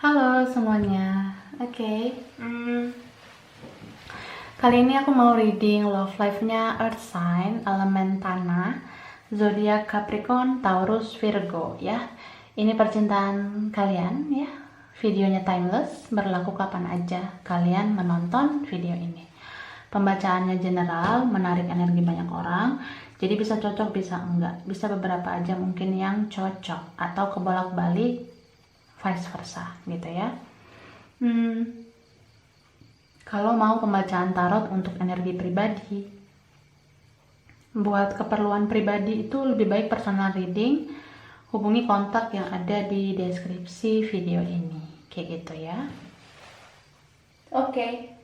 Halo semuanya. Oke, kali ini aku mau reading love life-nya Earth Sign, elemen tanah, zodiak Capricorn, Taurus, Virgo ya. Ini percintaan kalian ya. Videonya timeless, berlaku kapan aja kalian menonton video ini. Pembacaannya general, menarik energi banyak orang. Jadi bisa cocok, bisa enggak. Bisa beberapa aja mungkin yang cocok atau kebolak-balik vice versa gitu ya. Kalau mau pembacaan tarot untuk energi pribadi, buat keperluan pribadi itu lebih baik personal reading, hubungi kontak yang ada di deskripsi video ini, kayak gitu ya. Oke.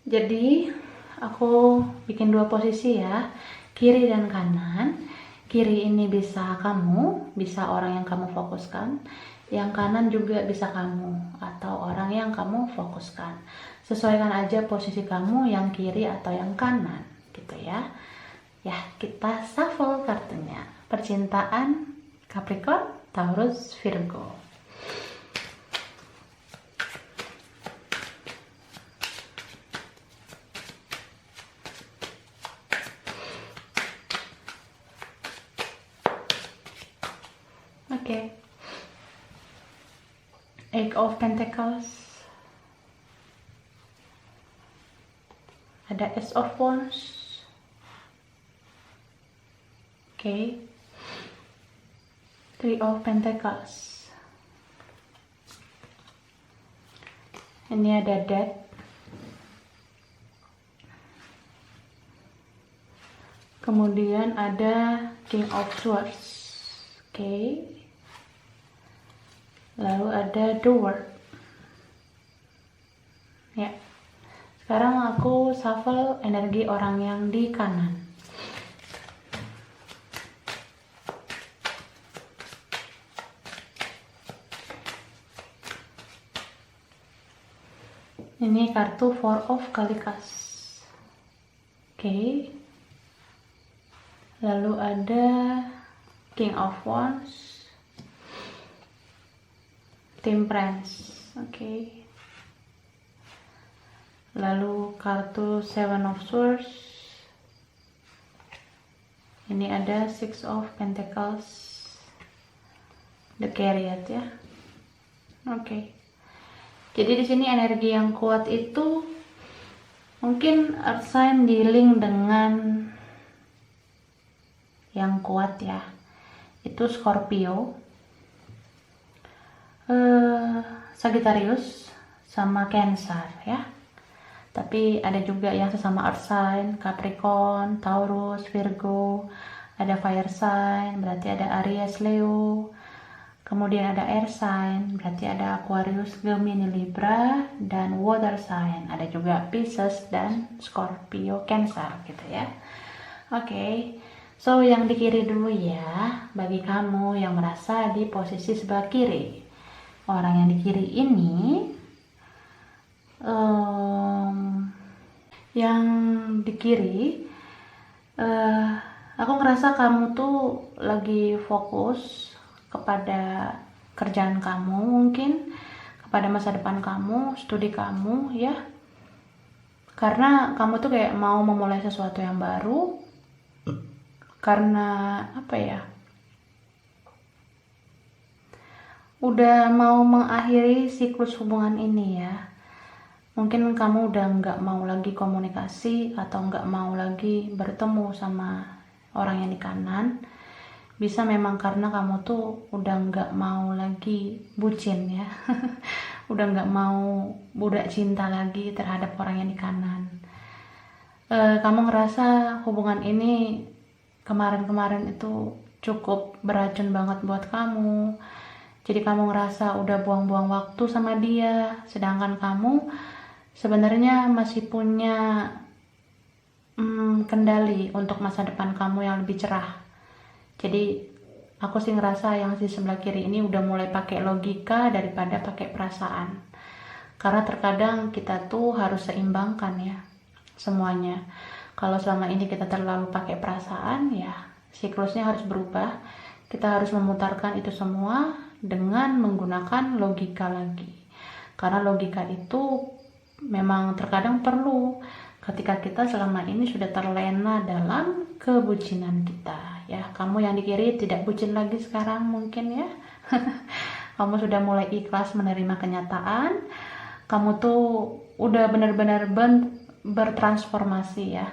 Jadi aku bikin dua posisi ya, kiri dan kanan. Kiri ini bisa kamu, bisa orang yang kamu fokuskan. Yang kanan juga bisa kamu atau orang yang kamu fokuskan. Sesuaikan aja posisi kamu yang kiri atau yang kanan gitu ya. Ya, kita shuffle kartunya. Percintaan Capricorn, Taurus, Virgo. Oke. Eight of Pentacles, ada Ace of Wands, oke, Three of Pentacles, ini ada Death, kemudian ada King of Swords, oke. Lalu ada The World. Ya. Sekarang aku shuffle energi orang yang di kanan. Ini kartu Four of Kalikas. Oke. Lalu ada King of Wands, Temperance, oke. Lalu kartu Seven of Swords. Ini ada Six of Pentacles, The Chariot ya. Oke. Jadi di sini energi yang kuat itu mungkin Earth Sign dealing dengan yang kuat ya. Itu Scorpio, Sagittarius sama Cancer ya. Tapi ada juga yang sesama Earth Sign, Capricorn, Taurus, Virgo. Ada Fire Sign, berarti ada Aries, Leo. Kemudian ada Air Sign, berarti ada Aquarius, Gemini, Libra, dan Water Sign. Ada juga Pisces dan Scorpio, Cancer gitu ya. Oke. So yang di kiri dulu ya, bagi kamu yang merasa di posisi sebelah kiri. Orang yang di kiri ini yang di kiri aku ngerasa kamu tuh lagi fokus kepada kerjaan kamu, mungkin kepada masa depan kamu, studi kamu ya, karena kamu tuh kayak mau memulai sesuatu yang baru karena apa ya, udah mau mengakhiri siklus hubungan ini ya. Mungkin kamu udah nggak mau lagi komunikasi atau nggak mau lagi bertemu sama orang yang di kanan. Bisa memang karena kamu tuh udah nggak mau lagi bucin ya. Udah nggak mau budak cinta lagi terhadap orang yang di kanan. Kamu ngerasa hubungan ini kemarin-kemarin itu cukup beracun banget buat kamu. Jadi kamu ngerasa udah buang-buang waktu sama dia, sedangkan kamu sebenarnya masih punya kendali untuk masa depan kamu yang lebih cerah. Jadi aku sih ngerasa yang di sebelah kiri ini udah mulai pakai logika daripada pakai perasaan. Karena terkadang kita tuh harus seimbangkan ya semuanya. Kalau selama ini kita terlalu pakai perasaan ya siklusnya harus berubah. Kita harus memutarkan itu semua dengan menggunakan logika lagi. Karena logika itu memang terkadang perlu ketika kita selama ini sudah terlena dalam kebucinan kita ya. Kamu yang di kiri tidak bucin lagi sekarang mungkin ya. Kamu sudah mulai ikhlas menerima kenyataan. Kamu tuh udah benar-benar bertransformasi ya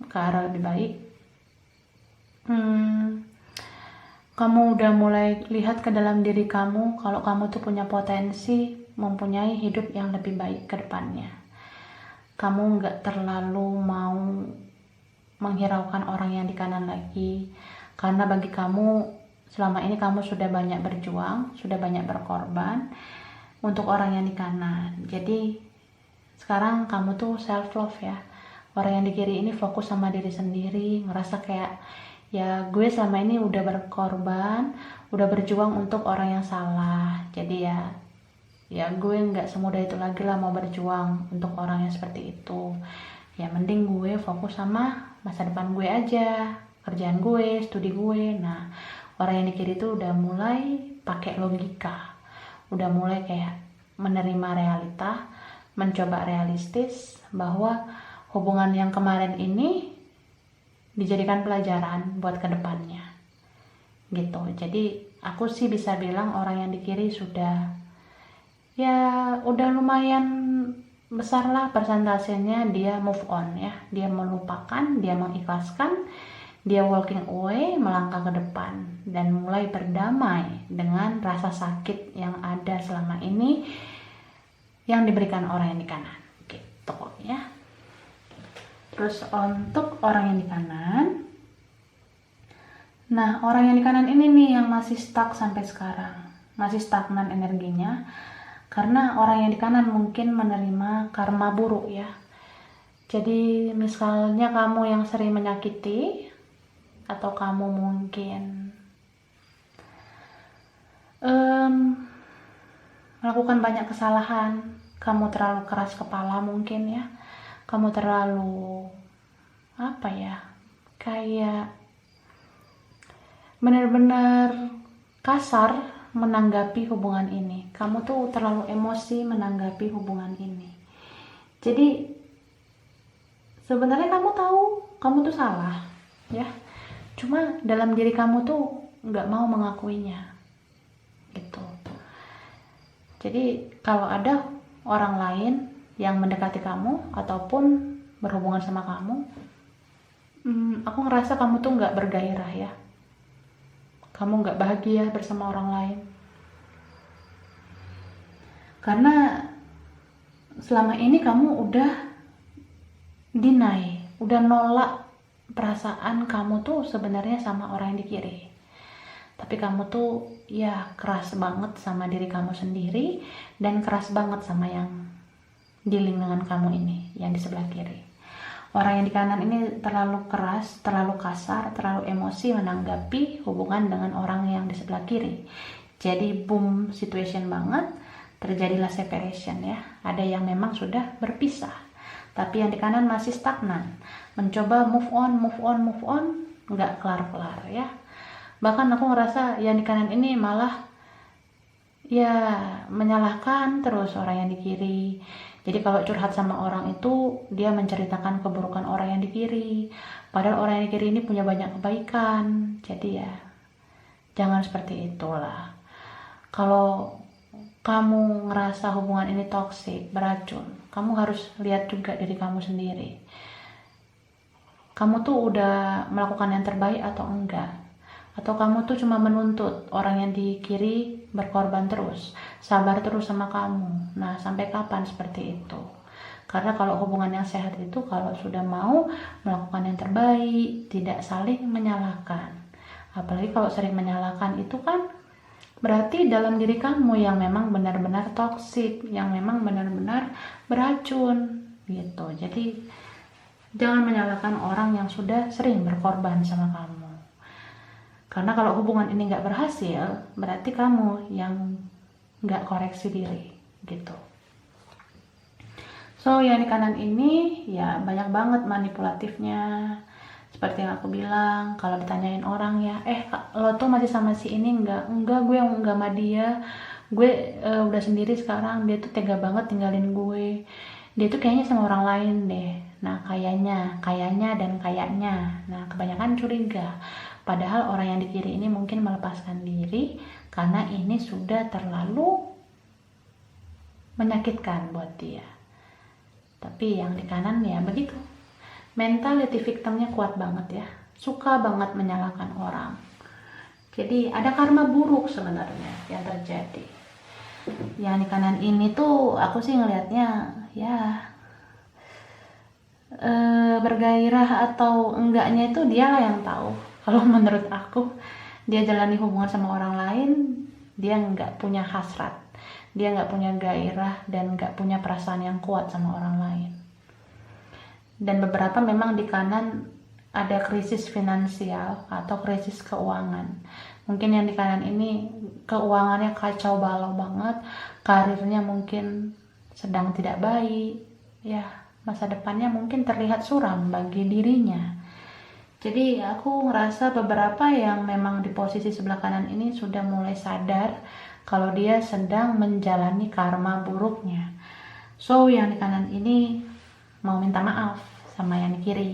ke arah lebih baik. Kamu udah mulai lihat ke dalam diri kamu kalau kamu tuh punya potensi mempunyai hidup yang lebih baik ke depannya. Kamu nggak terlalu mau menghiraukan orang yang di kanan lagi, karena bagi kamu selama ini kamu sudah banyak berjuang, sudah banyak berkorban untuk orang yang di kanan. Jadi sekarang kamu tuh self love ya. Orang yang di kiri ini fokus sama diri sendiri, ngerasa kayak ya gue selama ini udah berkorban, udah berjuang untuk orang yang salah. Jadi ya gue nggak semudah itu lagi lah mau berjuang untuk orang yang seperti itu. Ya mending gue fokus sama masa depan gue aja, kerjaan gue, studi gue. Nah, orang yang di kiri itu udah mulai pakai logika, udah mulai kayak menerima realita, mencoba realistis bahwa hubungan yang kemarin ini dijadikan pelajaran buat kedepannya gitu. Jadi aku sih bisa bilang orang yang di kiri sudah lumayan besar lah persentasenya dia move on ya, dia melupakan, dia mengikhlaskan, dia walking away, melangkah ke depan dan mulai berdamai dengan rasa sakit yang ada selama ini yang diberikan orang yang di kanan gitu ya. Terus untuk orang yang di kanan, nah orang yang di kanan ini nih yang masih stuck sampai sekarang, masih stagnan energinya. Karena orang yang di kanan mungkin menerima karma buruk ya. Jadi misalnya kamu yang sering menyakiti, atau kamu mungkin melakukan banyak kesalahan, kamu terlalu keras kepala mungkin ya, kamu terlalu kayak benar-benar kasar menanggapi hubungan ini. Kamu tuh terlalu emosi menanggapi hubungan ini. Jadi sebenarnya kamu tahu kamu tuh salah ya, cuma dalam diri kamu tuh nggak mau mengakuinya gitu. Jadi kalau ada orang lain yang mendekati kamu ataupun berhubungan sama kamu, aku ngerasa kamu tuh nggak bergairah ya, kamu nggak bahagia bersama orang lain. Karena selama ini kamu udah deny, udah nolak perasaan kamu tuh sebenarnya sama orang yang di kiri. Tapi kamu tuh ya keras banget sama diri kamu sendiri dan keras banget sama yang di lingkungan kamu ini, yang di sebelah kiri. Orang yang di kanan ini terlalu keras, terlalu kasar, terlalu emosi menanggapi hubungan dengan orang yang di sebelah kiri. Jadi boom situation banget, terjadilah separation ya. Ada yang memang sudah berpisah, tapi yang di kanan masih stagnan, mencoba move on, nggak kelar-kelar ya. Bahkan aku ngerasa yang di kanan ini malah ya menyalahkan terus orang yang di kiri. Jadi kalau curhat sama orang itu dia menceritakan keburukan orang yang di kiri, padahal orang yang di kiri ini punya banyak kebaikan. Jadi ya jangan seperti itulah. Kalau kamu ngerasa hubungan ini toksik, beracun, kamu harus lihat juga diri kamu sendiri. Kamu tuh udah melakukan yang terbaik atau enggak? Atau kamu tuh cuma menuntut orang yang di kiri berkorban terus, sabar terus sama kamu. Nah, sampai kapan seperti itu? Karena kalau hubungan yang sehat itu kalau sudah mau melakukan yang terbaik, tidak saling menyalahkan. Apalagi kalau sering menyalahkan itu kan berarti dalam diri kamu yang memang benar-benar toksik, yang memang benar-benar beracun gitu. Jadi jangan menyalahkan orang yang sudah sering berkorban sama kamu. Karena kalau hubungan ini nggak berhasil, berarti kamu yang nggak koreksi diri gitu. So yang di kanan ini ya banyak banget manipulatifnya, Seperti yang aku bilang, kalau ditanyain orang ya, lo tuh masih sama si ini enggak, gue enggak sama dia, gue udah sendiri sekarang, dia tuh tega banget tinggalin gue, dia tuh kayaknya sama orang lain deh. Nah, kayaknya dan kayaknya, nah kebanyakan curiga, padahal orang yang di kiri ini mungkin melepaskan diri karena ini sudah terlalu menyakitkan buat dia. Tapi yang di kanan ya begitu, mentality victimnya kuat banget ya, suka banget menyalahkan orang. Jadi ada karma buruk sebenarnya yang terjadi. Yang di kanan ini tuh aku sih ngelihatnya ya bergairah atau enggaknya itu dialah yang tahu. Kalau menurut aku, dia jalani hubungan sama orang lain, dia nggak punya hasrat, dia nggak punya gairah dan nggak punya perasaan yang kuat sama orang lain. Dan beberapa memang di kanan ada krisis finansial atau krisis keuangan. Mungkin yang di kanan ini keuangannya kacau balau banget, karirnya mungkin sedang tidak baik, ya masa depannya mungkin terlihat suram bagi dirinya. Jadi aku ngerasa beberapa yang memang di posisi sebelah kanan ini sudah mulai sadar kalau dia sedang menjalani karma buruknya. So yang di kanan ini mau minta maaf sama yang di kiri,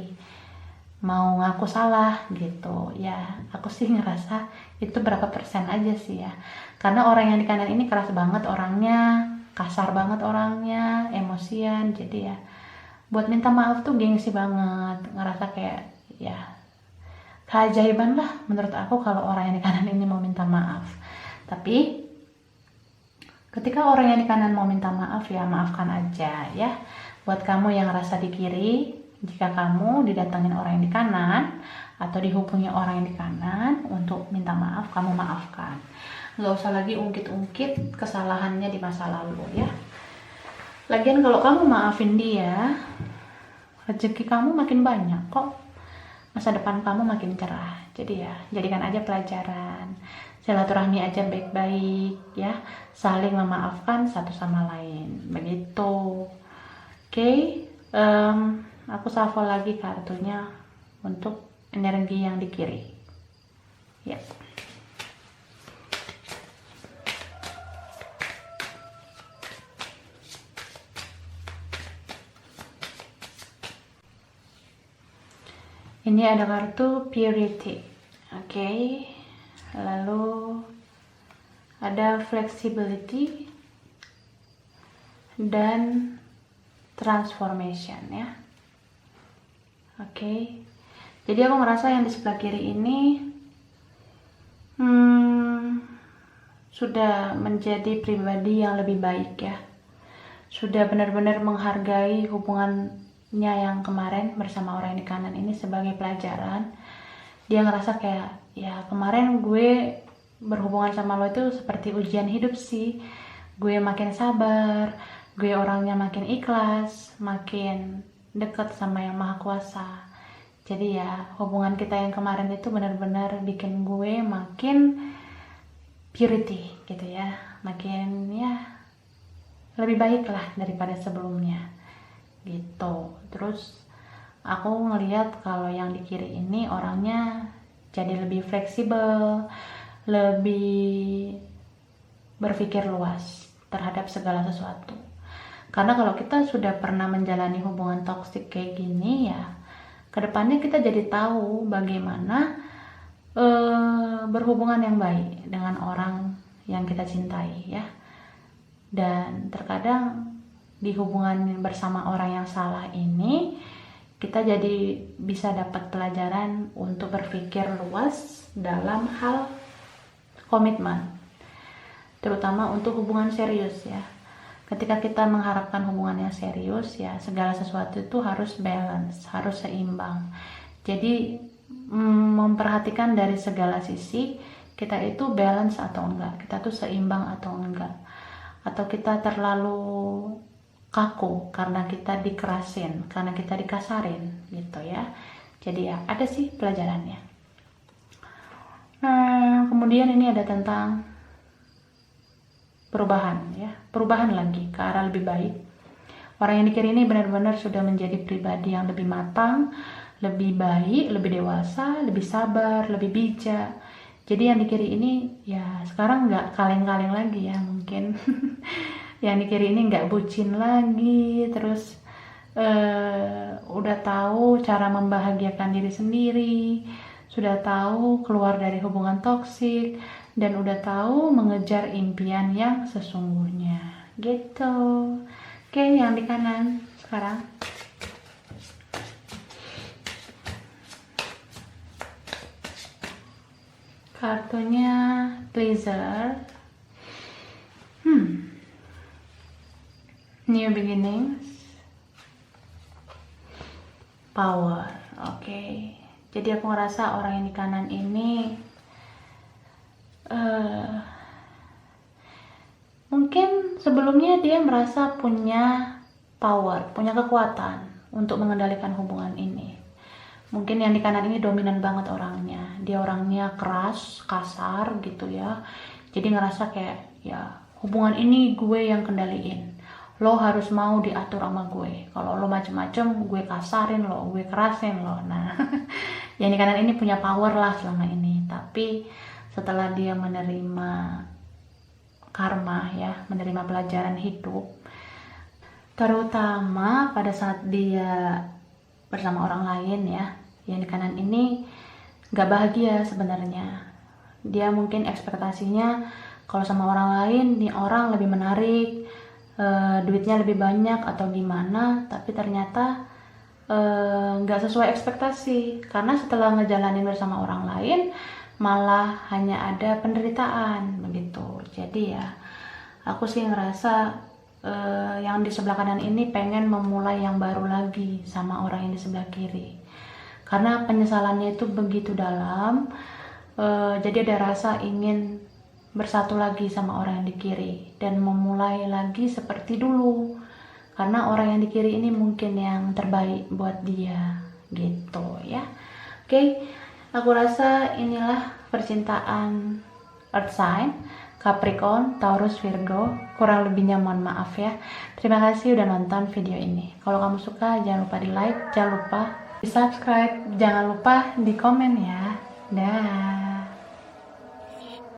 mau ngaku salah gitu ya. Aku sih ngerasa itu berapa persen aja sih ya, karena orang yang di kanan ini keras banget orangnya, kasar banget orangnya, emosian. Jadi ya buat minta maaf tuh gengsi banget, ngerasa kayak ya keajaiban lah menurut aku kalau orang yang di kanan ini mau minta maaf. Tapi ketika orang yang di kanan mau minta maaf ya maafkan aja ya. Buat kamu yang ngerasa di kiri, jika kamu didatangin orang yang di kanan atau dihubungi orang yang di kanan untuk minta maaf, kamu maafkan. Nggak usah lagi ungkit-ungkit kesalahannya di masa lalu ya. Lagian kalau kamu maafin dia, rezeki kamu makin banyak kok, masa depan kamu makin cerah. Jadi ya jadikan aja pelajaran, silaturahmi aja baik-baik ya, saling memaafkan satu sama lain begitu. Oke, aku shuffle lagi kartunya untuk energi yang di kiri ya. Ini ada kartu purity, oke. Lalu ada flexibility dan transformation ya. Oke. Jadi aku ngerasa yang di sebelah kiri ini sudah menjadi pribadi yang lebih baik ya. Sudah benar-benar menghargai hubungannya yang kemarin bersama orang yang di kanan ini sebagai pelajaran. Dia ngerasa kayak ya kemarin gue berhubungan sama lo itu seperti ujian hidup sih. Gue makin sabar, gue orangnya makin ikhlas, makin deket sama yang maha kuasa. Jadi ya hubungan kita yang kemarin itu benar-benar bikin gue makin purity gitu ya, makin ya lebih baik lah daripada sebelumnya gitu. Terus aku ngelihat kalau yang di kiri ini orangnya jadi lebih fleksibel, lebih berpikir luas terhadap segala sesuatu. Karena kalau kita sudah pernah menjalani hubungan toksik kayak gini ya, kedepannya kita jadi tahu bagaimana berhubungan yang baik dengan orang yang kita cintai ya. Dan terkadang di hubungan bersama orang yang salah ini, kita jadi bisa dapat pelajaran untuk berpikir luas dalam hal komitmen, terutama untuk hubungan serius ya. Ketika kita mengharapkan hubungan yang serius ya, segala sesuatu itu harus balance, harus seimbang. Jadi memperhatikan dari segala sisi, kita itu balance atau enggak, kita tuh seimbang atau enggak, atau kita terlalu kaku karena kita dikerasin, karena kita dikasarin gitu ya. Jadi ya ada sih pelajarannya. Nah kemudian ini ada tentang perubahan ya, perubahan lagi ke arah lebih baik. Orang yang di kiri ini benar-benar sudah menjadi pribadi yang lebih matang, lebih baik, lebih dewasa, lebih sabar, lebih bijak. Jadi yang di kiri ini ya sekarang nggak kaleng-kaleng lagi ya mungkin. Yang di kiri ini nggak bucin lagi, terus udah tahu cara membahagiakan diri sendiri, sudah tahu keluar dari hubungan toksik, dan udah tahu mengejar impian yang sesungguhnya gitu. Oke, yang di kanan sekarang. Kartunya pleaser. New beginnings. Power. Oke. Jadi aku ngerasa orang yang di kanan ini mungkin sebelumnya dia merasa punya power, punya kekuatan untuk mengendalikan hubungan ini. Mungkin yang di kanan ini dominan banget orangnya. Dia orangnya keras, kasar gitu ya. Jadi ngerasa kayak ya hubungan ini gue yang kendaliin. Lo harus mau diatur sama gue. Kalau lo macem-macem, gue kasarin lo, gue kerasin lo. Nah, yang di kanan ini punya power lah selama ini. Tapi setelah dia menerima karma ya, menerima pelajaran hidup, terutama pada saat dia bersama orang lain ya, yang di kanan ini gak bahagia sebenarnya. Dia mungkin ekspektasinya kalau sama orang lain nih orang lebih menarik, duitnya lebih banyak atau gimana, tapi ternyata gak sesuai ekspektasi, karena setelah ngejalanin bersama orang lain malah hanya ada penderitaan begitu. Jadi ya aku sih ngerasa yang di sebelah kanan ini pengen memulai yang baru lagi sama orang yang di sebelah kiri, karena penyesalannya itu begitu dalam. Jadi ada rasa ingin bersatu lagi sama orang yang di kiri dan memulai lagi seperti dulu, karena orang yang di kiri ini mungkin yang terbaik buat dia gitu ya. Oke, aku rasa inilah percintaan Earth sign, Capricorn, Taurus, Virgo. Kurang lebihnya mohon maaf ya. Terima kasih udah nonton video ini. Kalau kamu suka jangan lupa di like, jangan lupa di subscribe, jangan lupa di komen ya. Dah.